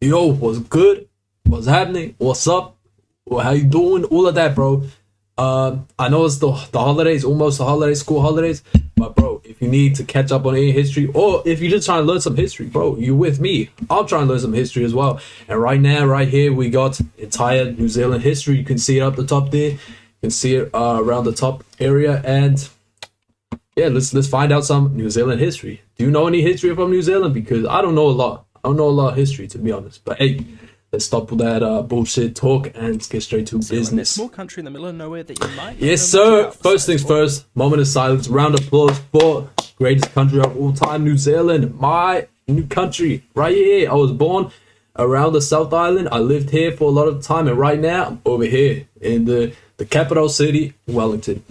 Yo, what's good? What's happening? What's up? Well, how you doing? All of that, bro. I know it's the holidays, almost the holidays, school holidays. But bro, if you need to catch up on any history, or if you're just trying to learn some history, bro, you with me. I'm trying to learn some history as well. And right now, right here, we got entire New Zealand history. You can see it up the top there. You can see it around the top area. And yeah, let's find out some New Zealand history. Do you know any history from New Zealand? Because I don't know a lot. I don't know a lot of history, to be honest. But hey, let's stop with that bullshit talk and get straight to Zealand, a business. small country in the middle of nowhere that you might Yes, not know much sir. about First things besides football. first. Moment of silence. Round of applause for greatest country of all time, New Zealand. My new country, right here. I was born around the South Island. I lived here for a lot of time, and right now I'm over here in the capital city, Wellington.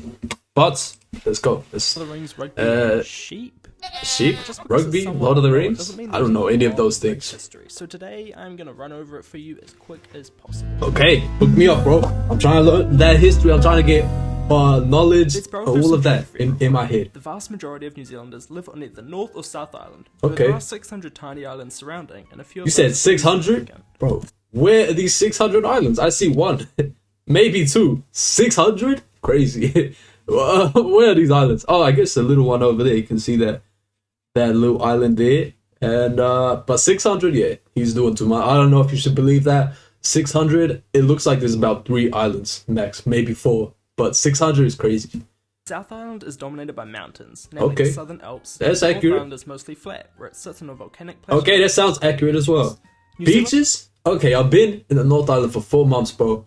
But let's go. Let's Lord of the Rings, rugby, Uh, sheep. sheep, Just because rugby, it's somewhat Lord of the old Rings. doesn't mean I don't there's know any of not those rich things. history. So today I'm gonna run over it for you as quick as possible. Okay, hook me up, bro. I'm trying to learn that history. I'm trying to get knowledge, Let's borrow through all some of that geography. in my head. The vast majority of New Zealanders live on either North or South Island. But Okay. there are 600 tiny islands surrounding, and a few of You said those are 600? significant. Bro, where are these 600 islands? I see one, maybe two. 600? Crazy. Where are these islands? Oh, I guess the little one over there. You can see that little island there. And but 600, yeah, he's doing too much. I don't know if you should believe that. 600, it looks like there's about three islands max, maybe four. But 600 is crazy. South Island is dominated by mountains, namely Okay. the Southern Alps. That's North accurate. Island is mostly flat, where it sits on a volcanic plateau. Okay, that sounds accurate as well. New Zealand- Beaches? Okay, I've been in the North Island for 4 months, bro.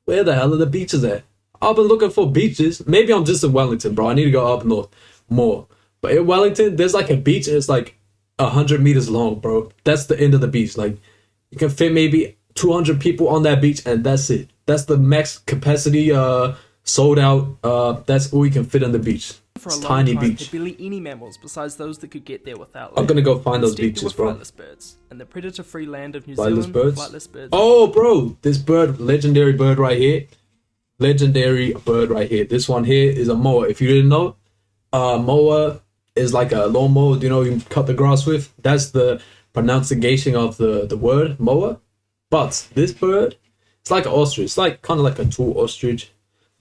Where the hell are the beaches at? I've been looking for beaches. Maybe I'm just in Wellington, bro. I need to go up north more. But in Wellington, there's like a beach and it's like 100 meters long, bro. That's the end of the beach. Like you can fit maybe 200 people on that beach and that's it. That's the max capacity sold out. That's all you can fit on the beach. For It's a long tiny time, beach. had barely any mammals besides those that could get there without I'm land. gonna go find those Instead, there beaches, were bro. flightless birds, and the predator-free land of New Flightless Zealand. birds? Flightless birds. Oh, bro, this bird, legendary bird right here. Legendary bird right here. This one here is a moa. If you didn't know, moa is like a lawnmower. Do you know you cut the grass with? That's the pronunciation of the word moa. But this bird, it's like an ostrich. It's like kind of like a tall ostrich,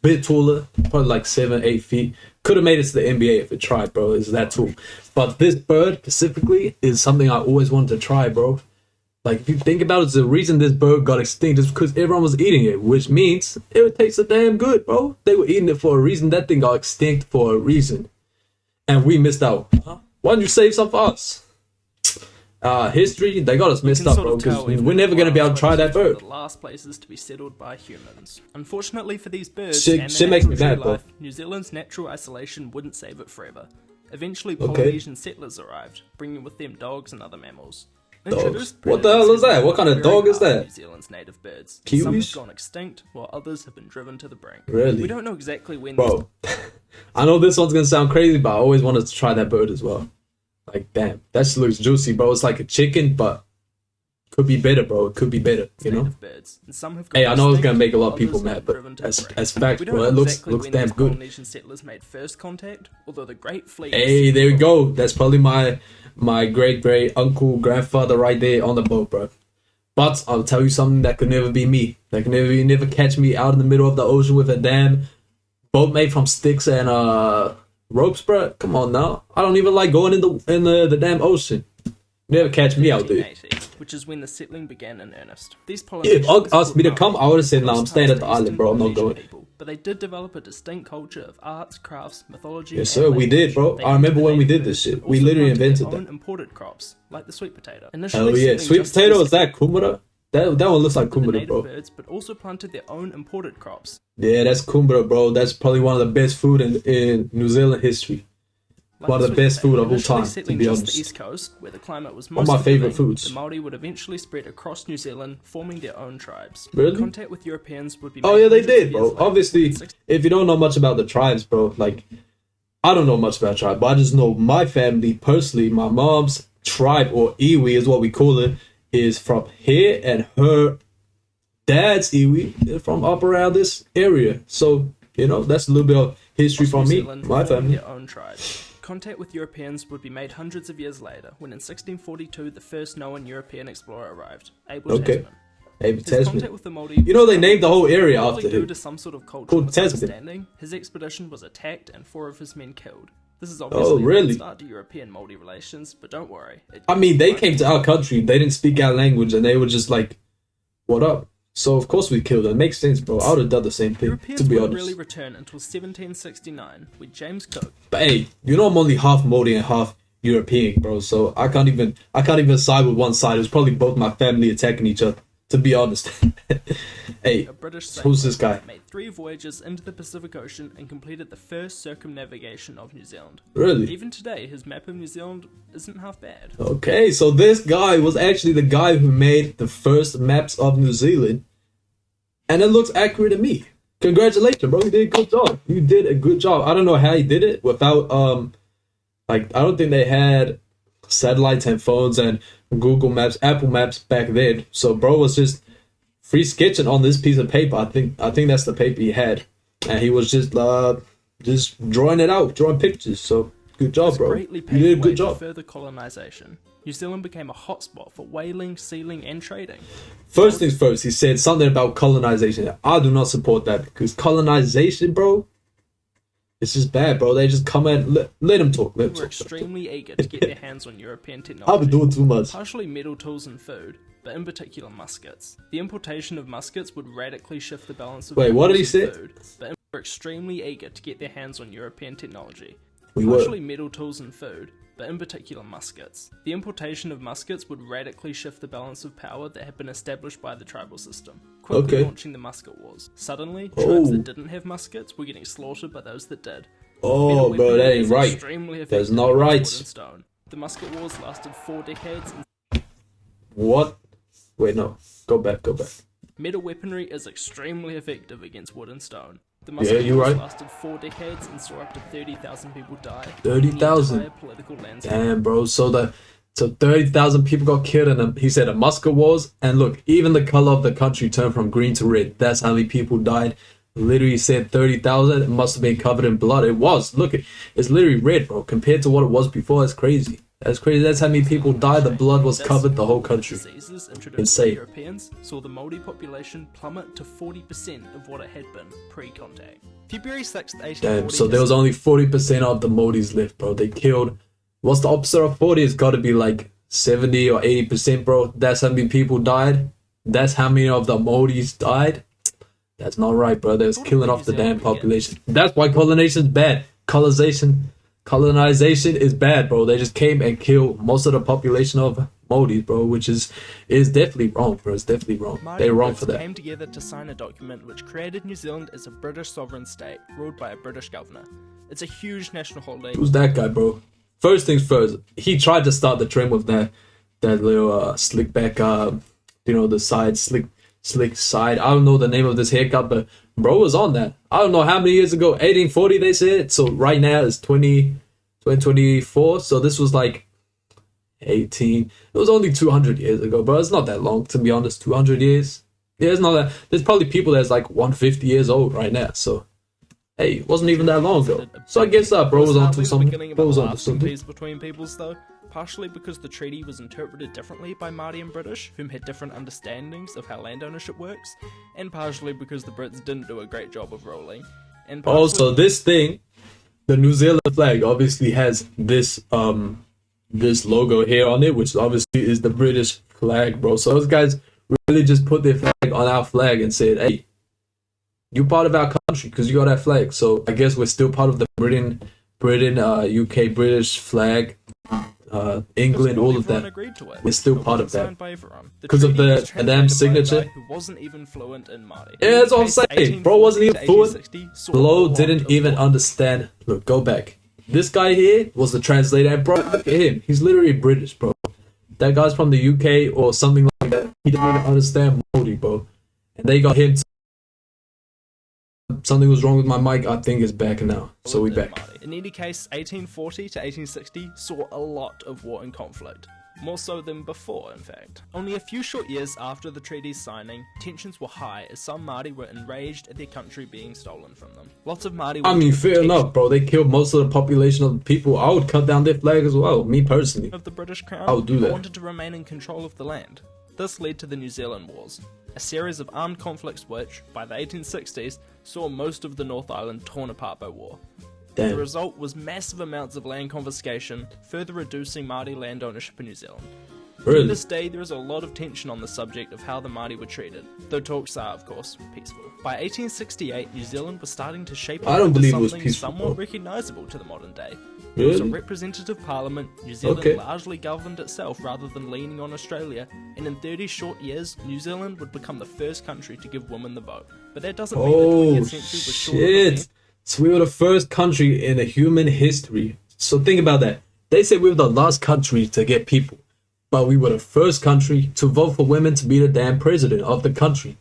bit taller, probably like 7, 8 feet. Could have made it to the NBA if it tried, bro. It's that tall. But this bird specifically is something I always wanted to try, bro. Like, if you think about it, the reason this bird got extinct is because everyone was eating it, which means it tastes so damn good, bro. They were eating it for a reason. That thing got extinct for a reason. And we missed out. Why don't you save some for us? History, they got us messed can up, sort bro, of tell because even we're never going to be able to try that wildlife is bird. one of the last places to be settled by humans. Unfortunately for these birds Shit- and shit their makes me natural mad, bro. life, New Zealand's natural isolation wouldn't save it forever. Eventually, Okay. Polynesian settlers arrived, bringing with them dogs and other mammals. Dogs? What the hell is that? What kind of dog is that? New Zealand's native birds. Some have Kiwis? gone extinct, while others have been driven to the brink. Really? We don't know exactly when. Bro, I know this one's going to sound crazy, but I always wanted to try that bird as well. Like, damn, that shit looks juicy, bro. It's like a chicken, but could be better, bro. It could be better, you know? native birds, and some have gone Hey, I know it's gonna extinct, make a lot while of people others mad, have but driven to the as brink. as fact, We don't bro, it know looks exactly looks when damn these good. Polynesian settlers made first contact, although the Great Fleet. Hey, there we go. That's probably my great uncle grandfather right there on the boat, bro. But I'll tell you something that could never be me. That could never catch me out in the middle of the ocean with a damn boat made from sticks and ropes, bro. Come on now. I don't even like going in the damn ocean. Never catch me out there. 1580, which is when the settling began in earnest. These If Polynesians Ugg asked called me to Maori come, I would have said, "No, I'm crossed staying at past the island, eastern bro. I'm not Polynesian going." people, but they did develop a distinct culture of arts, crafts, mythology. Yes, and sir, we did, language. bro. They I remember ate when we native did this foods, shit. but We also literally planted their invented own that. imported crops, like the sweet potato. Hell Initially yeah, settling sweet just to potato the is that kumbara? That one looks like the kumbara, native bro. birds, but also planted their own imported crops. Yeah, that's kumbara, bro. That's probably one of the best food in New Zealand history. Like One of the sweet best potato. food of all Initially time, to settling be just honest. the east coast, where the climate was One most of my favorite forgiving, foods. the Maori would eventually spread across New Zealand, forming their own tribes. Really? Contact with Europeans would be Oh made yeah, they hundreds of did, bro. years later. Obviously, if you don't know much about the tribes, bro, like I don't know much about tribe, but I just know my family personally. My mom's tribe, or iwi, is what we call it, is from here, and her dad's iwi is from up around this area. So you know, that's a little bit of history from New me, Zealand, my forming family. their own tribes. Contact with Europeans would be made hundreds of years later, when in 1642 the first known European explorer arrived, Abel Tasman. Abel His Tasman. contact with the Māori, You know they named the whole area probably after due him. to some sort of cultural Called Tasman. misunderstanding, his expedition was attacked and 4 of his men killed. This is obviously a really? bad start to European Māori relations, but don't worry. I mean, they came to our country. They didn't speak our language, and they were just like, "What up?" So of course we killed them. Makes sense, bro. I would have done the same thing, Europeans to be wouldn't honest. really return until 1769, when James Cook, But hey, you know I'm only half Māori and half European, bro. So I can't even side with one side. It was probably both my family attacking each other. To be honest. Hey, a British who's this guy? made 3 voyages into the Pacific Ocean and completed the first circumnavigation of New Zealand. Really? Even today, his map of New Zealand isn't half bad. Okay, so this guy was actually the guy who made the first maps of New Zealand, and it looks accurate to me. Congratulations, bro. You did a good job. You did a good job. I don't know how he did it without I don't think they had satellites and phones and Google Maps, Apple Maps back then. So bro was just free sketching on this piece of paper. I think that's the paper he had, and he was just drawing it out, drawing pictures. So good job, bro. Greatly You paved did a the way good for job. further colonization. New Zealand became a hotspot for whaling, sealing, and trading. First things first, he said something about colonization. I do not support that because colonization, bro, it's just bad, bro. They just come and let him talk. Let him They were talk. extremely ever to get their hands on European I've technology. been doing too much. Partially metal tools and food, but in particular muskets. The importation of muskets would radically shift the balance of Wait, what did he metals and say? food, but they were extremely eager to get their hands on European technology. We were. Partially metal tools and food, but in particular muskets. The importation of muskets would radically shift the balance of power that had been established by the tribal system, quickly Okay. launching the musket wars. Suddenly, Oh. tribes that didn't have muskets were getting slaughtered by those that did. Oh, Metal bro, that weaponry ain't is right. extremely That's effective not against right. wood and stone. The musket wars lasted 4 decades, and What? Wait, no. Go back. metal weaponry is extremely effective against wood and stone. The Yeah, musket you're wars right. lasted 4 decades and saw up to 30,000 people die. 30,000? The entire political landscape. Damn, bro. So 30,000 people got killed in them. He said a musket wars, and look, even the color of the country turned from green to red. That's how many people died. Literally said 30,000. It must have been covered in blood. It was. Look, it's literally red, bro. Compared to what it was before, that's crazy. That's crazy. That's how many people died. The blood was covered the whole country. Diseases introduced Insane. by Europeans saw the Māori population plummet to 40% of what it had been pre-contact. February 6th, 1840. Damn. So there was only 40% of the Māoris left, bro. They killed. What's the opposite of 40? It's got to be like 70 or 80%, bro. That's how many people died. That's how many of the Māoris died. That's not right, bro. That's killing off the damn population. That's why colonization's bad. Colonization is bad, bro. They just came and killed most of the population of Māoris, bro, which is definitely wrong, bro. It's definitely wrong. Māori They're wrong Brits for that. came together to sign a document which created New Zealand as a British sovereign state, ruled by a British governor. It's a huge national holiday. Who's that guy, bro? First things first, he tried to start the trend with that little slick back, the side slick side. I don't know the name of this haircut, but bro was on that. I don't know how many years ago. 1840 they said. So right now it's 2024. So this was like 18. It was only 200 years ago, bro. It's not that long, to be honest. 200 years. Yeah, it's not that. There's probably people that's like 150 years old right now. So hey, it wasn't even that long ago. So I guess bro was onto something. Bro was onto something. Peace between peoples, though, partially because the treaty was interpreted differently by Māori and British, whom had different understandings of how land ownership works, and partially because the Brits didn't do a great job of ruling. And Also, this thing, the New Zealand flag obviously has this logo here on it, which obviously is the British flag, bro. So those guys really just put their flag on our flag and said, hey, you're part of our country because you got that flag. So I guess we're still part of the Britain, UK, British flag, England, all of that. We're still part of that. Because of the damn signature. Who wasn't even fluent in Māori. Yeah, that's what I'm saying. Bro wasn't even fluent. 1860 saw Flo a lot didn't of even war. understand. Look, go back. This guy here was the translator, and bro, look at him. He's literally British, bro. That guy's from the UK or something like that. He didn't even understand Māori, bro. And they got him. Something was wrong with my mic. I think it's back now. So we back. In any case, 1840 to 1860 saw a lot of war and conflict. more so than before, in fact. Only a few short years after the treaty's signing, tensions were high as some Māori were enraged at their country being stolen from them. Lots of Māori I mean, fair enough, bro. They killed most of the population of the people. I would cut down their flag as well, me personally. Of the British Crown, I would do that. Wanted to remain in control of the land. This led to the New Zealand Wars, a series of armed conflicts which, by the 1860s, saw most of the North Island torn apart by war. Damn. The result was massive amounts of land confiscation, further reducing Māori land ownership in New Zealand. Really? To this day, there is a lot of tension on the subject of how the Māori were treated, though talks are, of course, peaceful. By 1868, New Zealand was starting to shape I don't into believe it was something peaceful, somewhat bro. recognisable to the modern day. There was a Really? representative parliament, New Zealand Okay. largely governed itself rather than leaning on Australia, and in 30 short years, New Zealand would become the first country to give women the vote. But that doesn't mean the Oh 20th century was short of shit! events. So we were the first country in the human history. So think about that. They said we were the last country to get people, but we were the first country to vote for women to be the damn president of the country,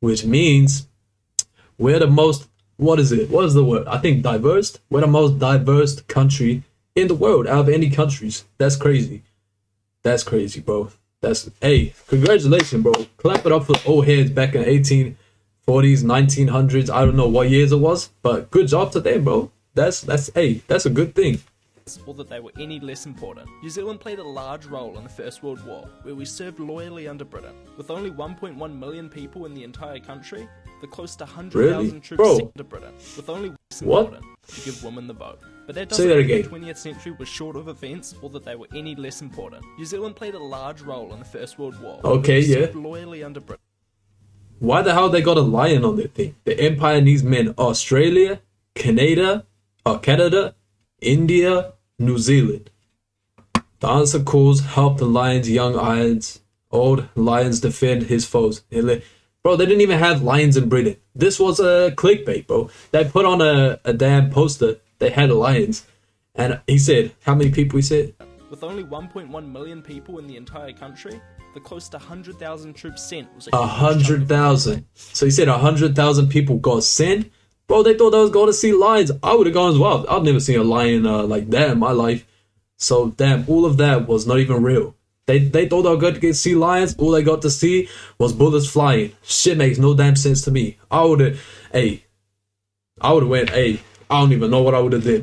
which means we're the most. What is it? What is the word? I think diverse. We're the most diverse country in the world out of any countries. That's crazy. That's crazy, bro. That's hey, congratulations, bro. Clap it up for the old heads back in 1840s, 1900s. I don't know what years it was, but good job to them, bro. That's hey, that's a good thing. Or that they were any less important. New Zealand played a large role in the First World War, where we served loyally under Britain. With only 1.1 million people in the entire country, the close to 100,000 Really? troops Bro. sent to Britain, with only less What? important to give women the vote. But that Say doesn't that mean the again. 20th century was short of events or that they were any less important. New Zealand played a large role in the First World War, where Okay, we yeah. served loyally under Britain. Why the hell they got a lion on their thing? The empire needs men. Australia, Canada, India, New Zealand. The answer calls help the lions, young lions, old lions defend his foes. Bro, they didn't even have lions in Britain. This was a clickbait, bro. They put on a damn poster. They had lions. And he said, how many people he said? With only 1.1 million people in the entire country, the close to 100,000 troops sent was a huge chunk of 100,000. So he said 100,000 people got sent. Bro, they thought I was going to see lions. I would have gone as well. I've never seen a lion like that in my life. So damn, all of that was not even real. They thought I was going to get see lions. All they got to see was bullets flying. Shit makes no damn sense to me. I would have went, I don't even know what I would have did,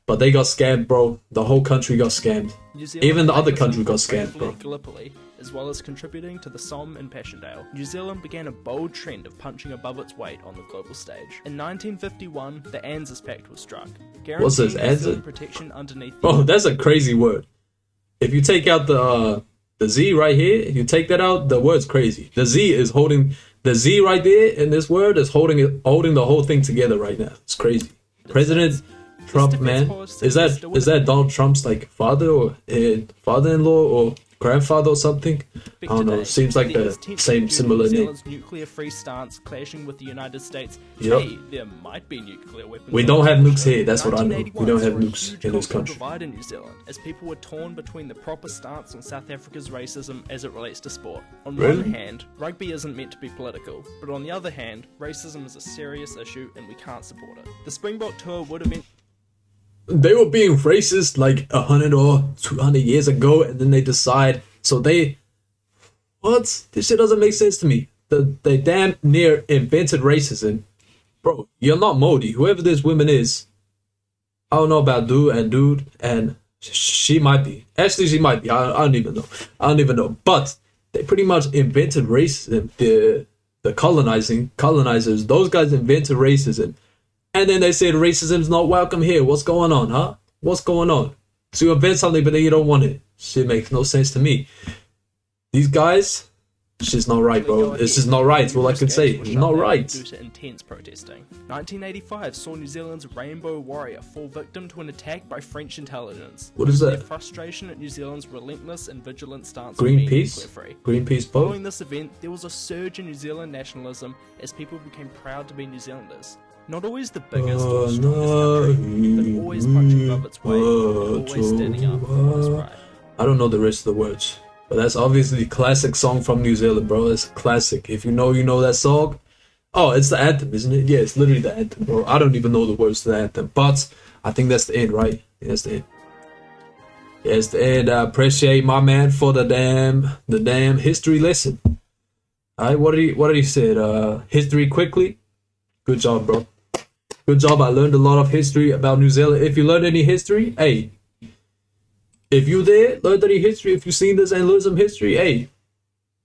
but they got scammed, bro. The whole country got scammed. New Zealand Even the played other this country got role scammed, bravely bro. and Gallipoli, as well as contributing to the Somme and Passchendaele. New Zealand began a bold trend of punching above its weight on the global stage. In 1951, the ANZUS Pact was struck, What's this, guaranteeing New Zealand ANZUS? protection underneath. Bro, that's a crazy word. If you take out the Z right here, you take that out, the word's crazy. The Z right there in this word is holding the whole thing together right now. It's crazy. President Trump, defense man, policy is is still that Donald Trump's like father or father-in-law or grandfather or something? I don't know. Seems like the same similar New name. Zealand's nuclear-free stance clashing with the United States. Yep. Hey, there might be nuclear weapons. We on don't the have future. nukes here, that's what I know. We 1981 don't have saw a nukes huge in this cultural country. divide in New Zealand, as people were torn between the proper stance on South Africa's racism as it relates to sport. On Really? one hand, rugby isn't meant to be political, but on the other hand, racism is a serious issue and we can't support it. The Springbok tour would have been They were being racist like 100 or 200 years ago, and then they decide. So what? This shit doesn't make sense to me. They damn near invented racism. Bro, you're not Modi. Whoever this woman is, I don't know about dude, and she might be. Actually, she might be. I don't even know. But they pretty much invented racism. The colonizers, those guys invented racism. And then they said racism's not welcome here. What's going on, huh? What's going on? So you invent something, but then you don't want it. Shit makes no sense to me. These guys, it's just not right, bro. It's just not right. That's all I can say. It's not right. Due to intense protesting. 1985 saw New Zealand's Rainbow Warrior fall victim to an attack by French intelligence. What is Their that? frustration at New Zealand's relentless and vigilant stance on being Greenpeace? nuclear-free. Greenpeace boat? Following this event, there was a surge in New Zealand nationalism as people became proud to be New Zealanders. Not always the biggest or strongest country, but always punching above its weight, and always standing up for what is right. I don't know the rest of the words. But that's obviously a classic song from New Zealand, bro. It's a classic. If you know that song. Oh, it's the anthem, isn't it? Yeah, it's literally the anthem, bro. I don't even know the words to the anthem. But I think that's the end, right? Yeah, that's the end. Yes, and I appreciate my man for the damn history lesson. All right, what did he said? History quickly. Good job, bro. Good job. I learned a lot of history about New Zealand. If you learned any history, hey, if you there, learned any history, if you seen this and learned some history, hey,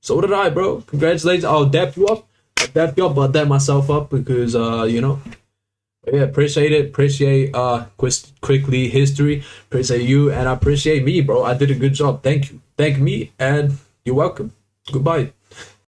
so did I, bro. Congratulations. I'll dap you up. But dap myself up because yeah, appreciate it. Appreciate quickly history. Appreciate you and I appreciate me, bro. I did a good job. Thank you. Thank me and you're welcome. Goodbye.